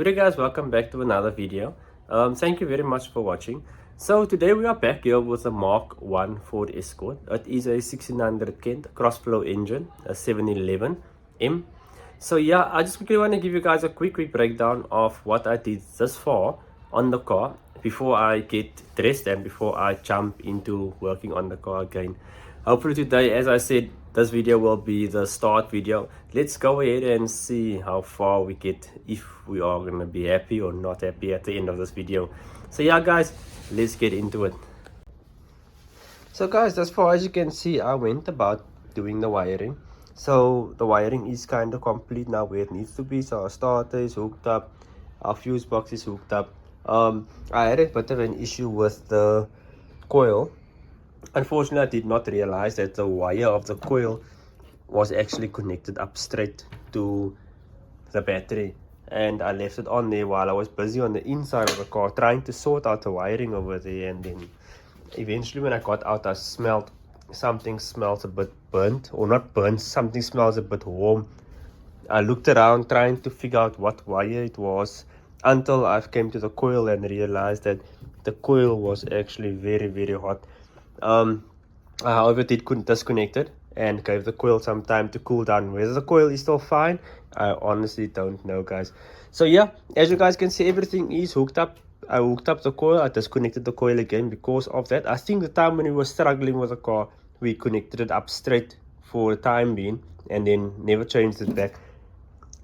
Good day guys, welcome back to another video. Thank you very much for watching. So today we are back here with a Mark 1 Ford Escort. It is a 1600 Kent cross-flow engine, a 711M. So yeah, I just quickly want to give you guys a quick breakdown of what I did thus far on the car before I get dressed and before I jump into working on the car again. Hopefully today, as I said, this video will be the start video. Let's go ahead and see how far we get, if we are gonna be happy or not happy at the end of this video. So yeah guys, let's get into it. So guys, as far as you can see, I went about doing the wiring. So the wiring is kind of complete now where it needs to be. So our starter is hooked up, our fuse box is hooked up. I had a bit of an issue with the coil. Unfortunately, I did not realize that the wire of the coil was actually connected up straight to the battery, and I left it on there while I was busy on the inside of the car trying to sort out the wiring over there. And then eventually when I got out, I smelled something smells a bit burnt, or not burnt, something smells a bit warm. I looked around trying to figure out what wire it was until I came to the coil and realized that the coil was actually very hot. However, did disconnect it and gave the coil some time to cool down. Whether the coil is still fine, I honestly don't know guys. So yeah, as you guys can see, everything is hooked up. I hooked up the coil, I disconnected the coil again because of that. I think the time when we were struggling with the car, we connected it up straight for the time being and then never changed it back.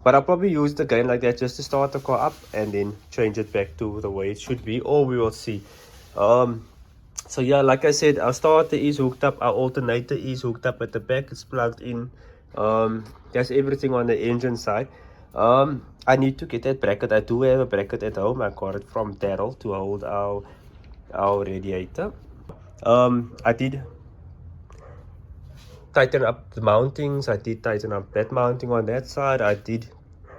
But I'll probably use it again like that just to start the car up and then change it back to the way it should be, or we will see. So yeah, like I said, our starter is hooked up, our alternator is hooked up at the back, it's plugged in. That's everything on the engine side. I need to get that bracket. I do have a bracket at home. I got it from Daryl to hold our radiator. I did tighten up the mountings. I did tighten up that mounting on that side. I did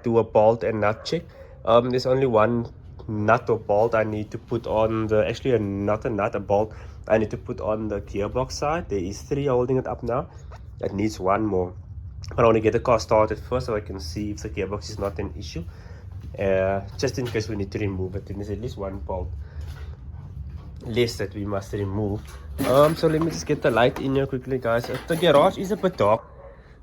do a bolt and nut check. There's only one nut or bolt I need to put on the, actually a bolt I need to put on the gearbox side. There is 3 holding it up now. It needs 1 more, but I want to get the car started first so I can see if the gearbox is not an issue, just in case we need to remove it. There's at least 1 bolt less that we must remove. So let me just get the light in here quickly guys. The garage is a bit dark,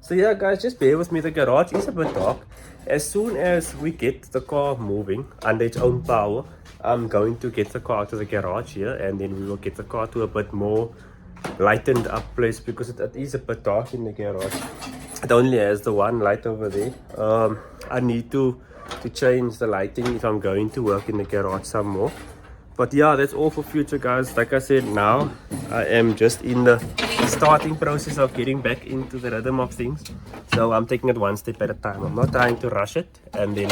so yeah guys, just bear with me. The garage is a bit dark. As soon as we get the car moving under its own power, I'm going to get the car out of the garage here, and then we will get the car to a bit more lightened up place, because it is a bit dark in the garage. It only has the 1 light over there. I need to change the lighting if I'm going to work in the garage some more. But yeah, that's all for future guys. Like I said, now I am just in the starting process of getting back into the rhythm of things. So I'm taking it 1 step at a time. I'm not trying to rush it and then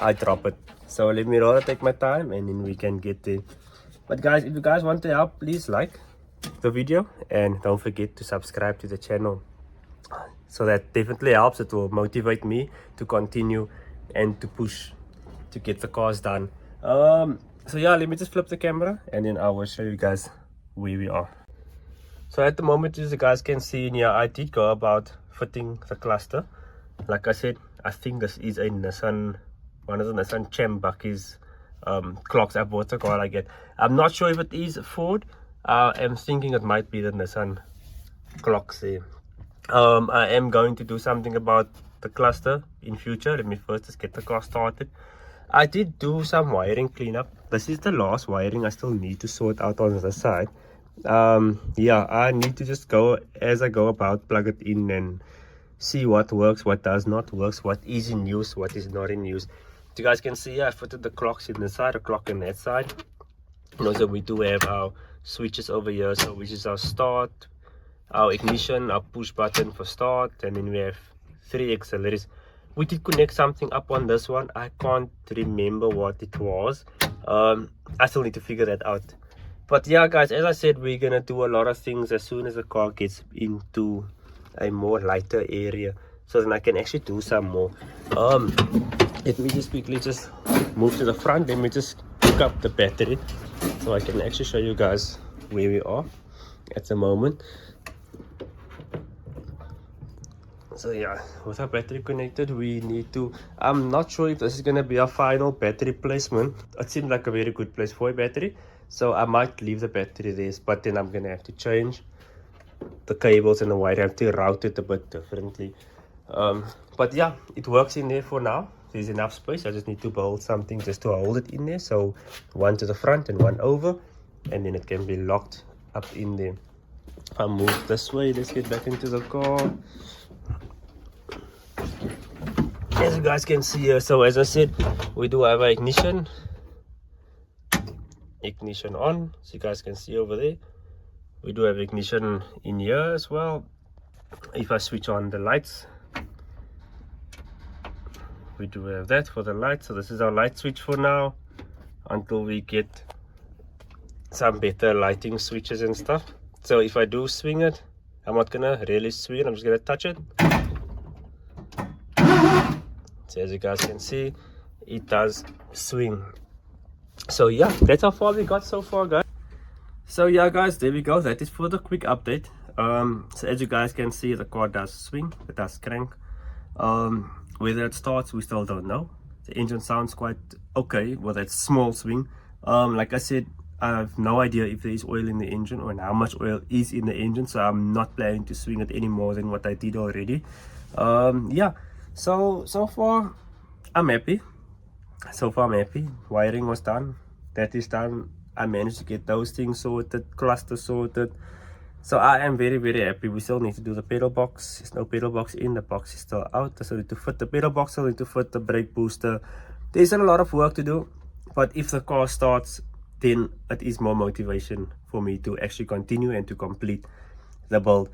I drop it. So let me rather take my time and then we can get there. But guys, if you guys want to help, please like the video and don't forget to subscribe to the channel. So that definitely helps. It will motivate me to continue and to push to get the cars done. So yeah, let me just flip the camera and then I will show you guys where we are. So at the moment, as you guys can see in here, I did go about fitting the cluster. Like I said, I think this is a Nissan, one of the Nissan Champ Bucky's clocks. I bought the car like that. I'm not sure if it is Ford. I am thinking it might be the Nissan clocks there. I am going to do something about the cluster in future. Let me first just get the car started. I did do some wiring cleanup. This is the last wiring I still need to sort out on the side. Yeah, I need to just go as I go about, plug it in and see what works, what does not work, what is in use, what is not in use. You guys can see I fitted the clocks in the side, a clock on that side. And also we do have our switches over here, so which is our start, our ignition, our push button for start, and then we have 3 accelerators. We did connect something up on this one. I can't remember what it was. I still need to figure that out. But yeah guys, as I said, we're gonna do a lot of things as soon as the car gets into a more lighter area, so then I can actually do some more. Let me just quickly just move to the front. Let me just hook up the battery so I can actually show you guys where we are at the moment. So yeah, with our battery connected, we need to, I'm not sure if this is gonna be our final battery placement. It seemed like a very good place for a battery, so I might leave the battery there, but then I'm gonna have to change the cables and the wire. I have to route it a bit differently. But yeah, it works in there for now. There's enough space. I just need to build something just to hold it in there, so one to the front and one over, and then it can be locked up in there. If I move this way, let's get back into the car. As you guys can see here, so as I said, we do have our ignition on, so you guys can see over there. We do have ignition in here as well. If I switch on the lights, we do have that for the lights. So this is our light switch for now, until we get some better lighting switches and stuff. So if I do swing it, I'm not gonna really swing it, I'm just gonna touch it. So as you guys can see, it does swing. So yeah, that's how far we got so far, guys. So yeah guys, there we go. That is for the quick update. So as you guys can see, the car does swing, it does crank. Whether it starts, we still don't know. The engine sounds quite okay with that small swing. Like I said, I have no idea if there is oil in the engine or how much oil is in the engine, so I'm not planning to swing it any more than what I did already. Yeah, so far I'm happy. Wiring was done, that is done. I managed to get those things sorted, cluster sorted. So I am very, very happy. We still need to do the pedal box. There's no pedal box in, the box is still out. I still need to fit the pedal box, I still need to fit the brake booster. There's a lot of work to do, but if the car starts, then it is more motivation for me to actually continue and to complete the build.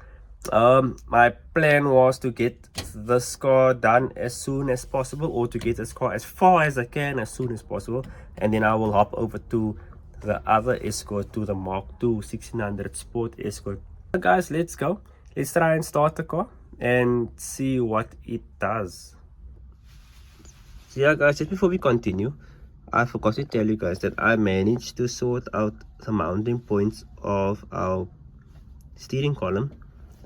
My plan was to get this car done as soon as possible, or to get this car as far as I can as soon as possible, and then I will hop over to the other Escort, to the Mark II 1600 Sport Escort. So guys, let's go. Let's try and start the car and see what it does. So yeah guys, just before we continue, I forgot to tell you guys that I managed to sort out the mounting points of our steering column.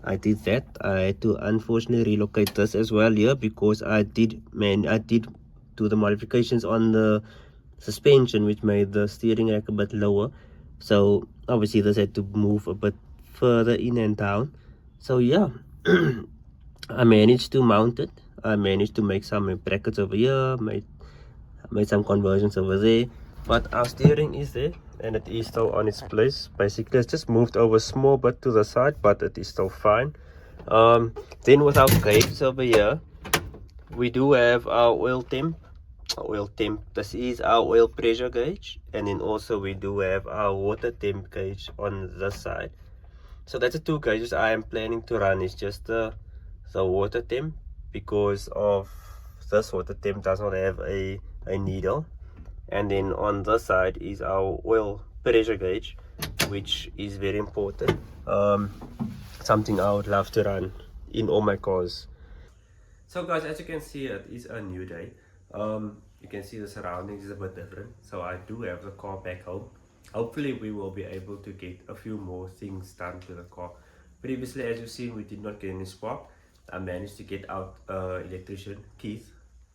I did that. I had to unfortunately relocate this as well here, because I did do the modifications on the suspension, which made the steering rack a bit lower. So obviously this had to move a bit further in and down. So yeah, I managed to mount it. I managed to make some brackets over here, made some conversions over there, but our steering is there and it is still on its place. Basically it's just moved over a small bit to the side, but it is still fine. Then with our gauges over here, we do have our oil temp. This is our oil pressure gauge, and then also we do have our water temp gauge on this side. So that's the two gauges I am planning to run. Is just the water temp, because of this water temp does not have a needle, and then on this side is our oil pressure gauge, which is very important. Something I would love to run in all my cars. So guys, as you can see, it is a new day. You can see the surroundings is a bit different. So I do have the car back home. Hopefully we will be able to get a few more things done to the car. Previously, as you've seen, we did not get any spark. I managed to get out electrician Keith.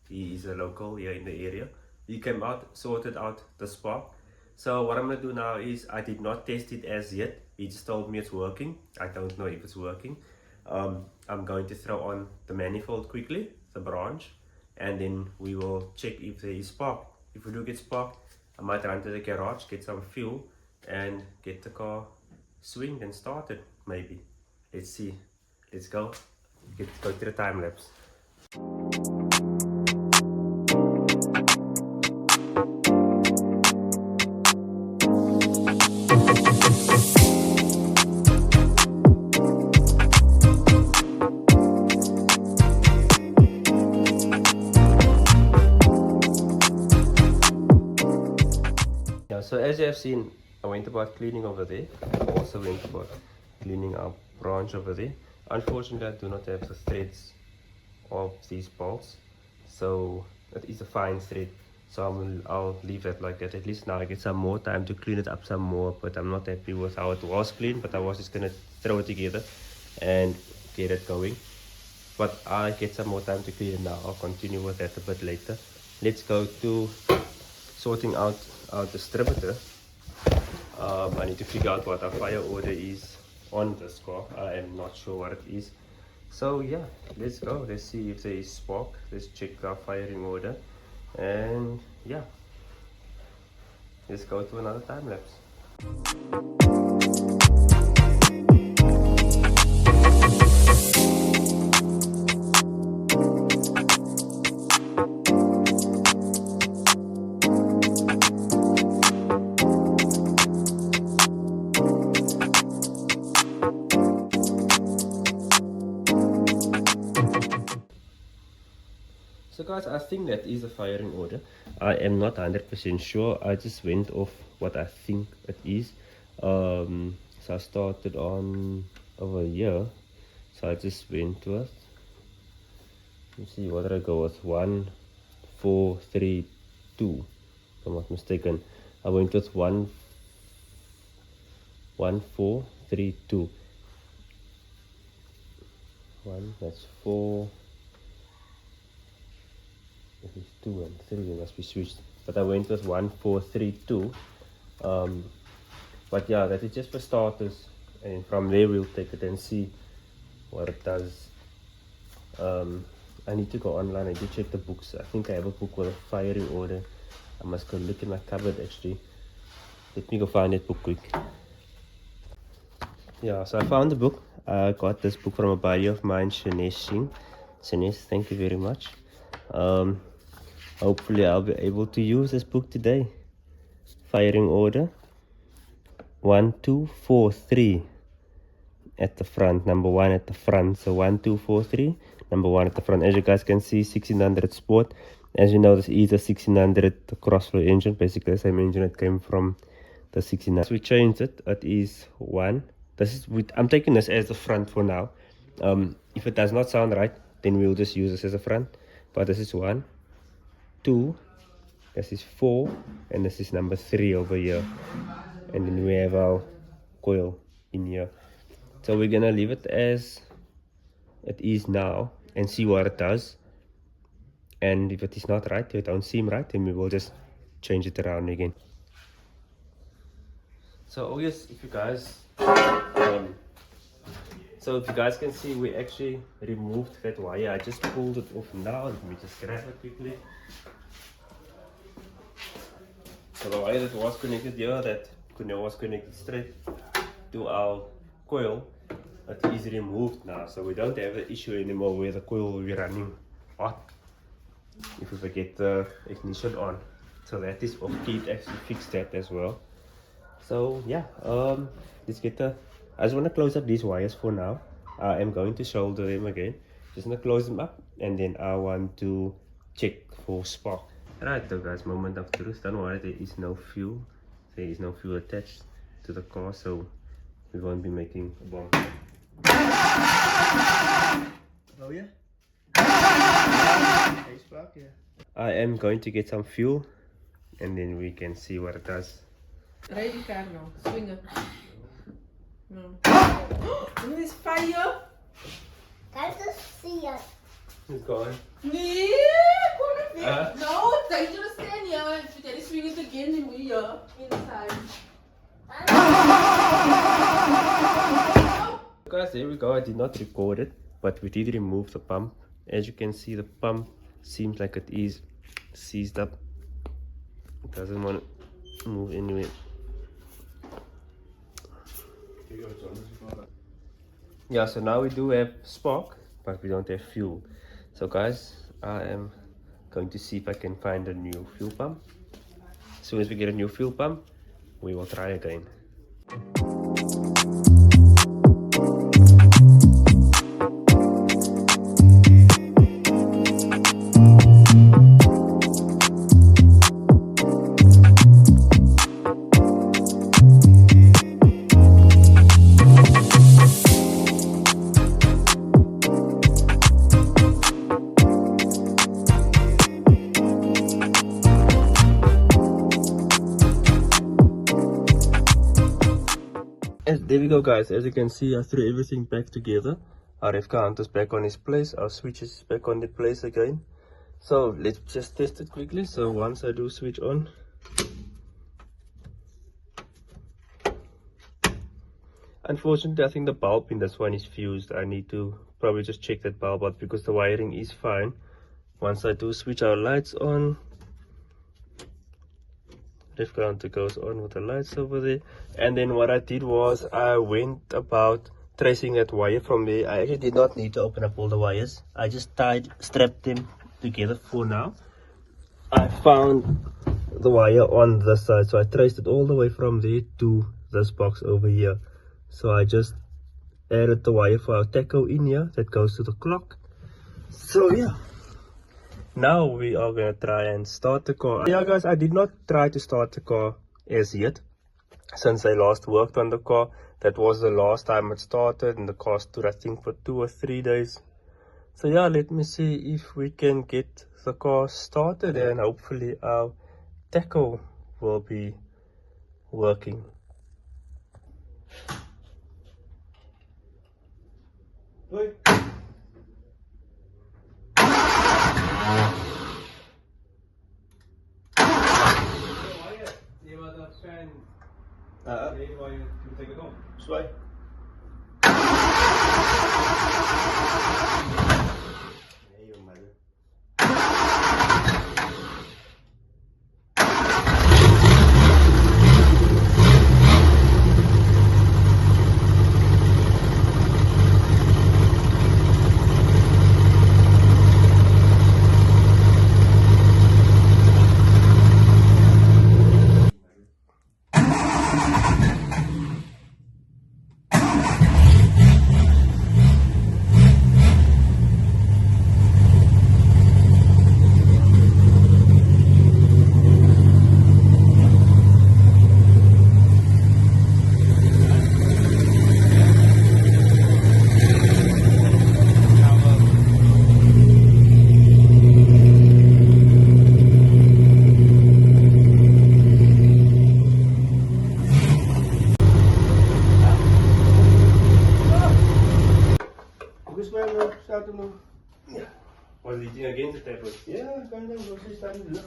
He is a local here in the area. He came out, sorted out the spark. So what I'm going to do now is, I did not test it as yet. He just told me it's working. I don't know if it's working. I'm going to throw on the manifold quickly, the branch, and then we will check if there is spark. If we do get spark, I might run to the garage, get some fuel, and get the car swinged and started, maybe. Let's see. Let's go. Go to the time lapse. So as you have seen, I went about cleaning over there. I also went about cleaning our branch over there. Unfortunately, I do not have the threads of these bolts, so it is a fine thread. So I'll leave that like that. At least now I get some more time to clean it up some more, but I'm not happy with how it was clean. But I was just gonna throw it together and get it going. but I get some more time to clear now. I'll continue with that a bit later. Let's go to sorting out our distributor. I need to figure out what our fire order is on this car. I am not sure what it is. So yeah, let's go. Let's see if there is spark. Let's check our firing order. And yeah, let's go to another time lapse. So guys, I think that is a firing order. I am not 100% sure. I just went off what I think it is. So I started on over here. So I just went with, let's see, what did I go with? 1, 4, 3, 2. If I'm not mistaken. I went with 1, 4, 3, 2. 1, that's 4. If it's 2 and 3, they must be switched. But I went with 1, 4, 3, 2. But yeah, that is just for starters. And from there we'll take it and see what it does. I need to go online. I need to check the books. I think I have a book with a firing order. I must go look in my cupboard actually. Let me go find that book quick. Yeah, so I found the book. I got this book from a buddy of mine, Shanesh Singh. Shanesh, thank you very much. Hopefully I'll be able to use this book today. Firing order 1, 2, 4, 3 at the front, number 1 at the front. So 1, 2, 4, 3, number 1 at the front. As you guys can see, 1600 Sport. As you know, this is a 1600 crossflow engine, basically the same engine that came from the 1600. So we changed it. It is 1. I'm taking this as the front for now. If it does not sound right, then we'll just use this as a front. But this is 1, 2, this is 4, and this is number 3 over here. And then we have our coil in here. So we're gonna leave it as it is now and see what it does. And if it is not right, if it don't seem right, then we will just change it around again. So yes, if you guys can see, we actually removed that wire. I just pulled it off now. Let me just grab it quickly. So the wire that was connected here, that was connected straight to our coil, it is removed now. So we don't have the issue anymore where the coil will be running hot if we forget the ignition on. So that is off. Kate actually fixed that as well. So yeah, let's get the, I just want to close up these wires for now. I am going to solder them again. Just want to close them up, and then I want to check for spark. Right though guys, moment of truth. Don't worry, there is no fuel. There is no fuel attached to the car, so we won't be making a bomb. Oh yeah? Spark, yeah. I am going to get some fuel, and then we can see what it does. Rij die car nou, swing it. No. Oh, is fire! Kan je zien? It's gone. Nee, kom het weg. No, dangerous stand here. If you swing it again, then we are inside. Guys, there we go. I did not record it, but we did remove the pump. As you can see, the pump seems like it is seized up. It doesn't want to move anywhere. Yeah, so now we do have spark, but we don't have fuel. So guys, I am going to see if I can find a new fuel pump. As soon as we get a new fuel pump, we will try again. There we go guys, as you can see, I threw everything back together. our rev counter's back on its place, our switch is back on the place again. So let's just test it quickly. So once I do switch on, unfortunately I think the bulb in this one is fused. I need to probably just check that bulb out because the wiring is fine. Once I do switch our lights on, rev counter goes on with the lights over there. And then what I did was I went about tracing that wire from there. I actually did not need to open up all the wires. I just strapped them together for now. I found the wire on this side, so I traced it all the way from there to this box over here. So I just added the wire for our tacho in here that goes to the clock. So yeah, now we are gonna try and start the car. Yeah guys, I did not try to start the car as yet since I last worked on the car. That was the last time it started, and the car stood I think for 2 or 3 days. So yeah, let me see if we can get the car started, and hopefully our tacho will be working. Wait. Zwaai. Nee, joh, man. Yeah. Was he eating against the tablet? Yeah, kind of. Was he starting to look?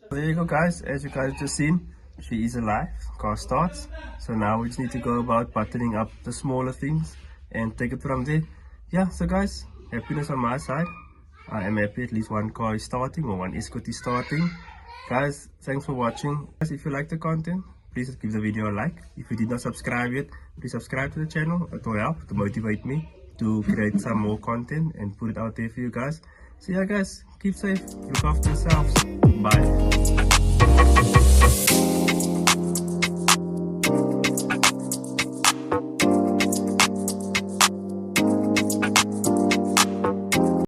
There you go guys, as you guys just seen, she is alive, car starts. So now we just need to go about buttoning up the smaller things and take it from there. Yeah, so guys, happiness on my side. I am happy at least one car is starting, or one Escort is starting. Guys, thanks for watching. Guys, if you like the content, please give the video a like. If you did not subscribe yet, please subscribe to the channel. It will help to motivate me to create some more content and put it out there for you guys. So yeah guys, keep safe, look after yourselves, bye.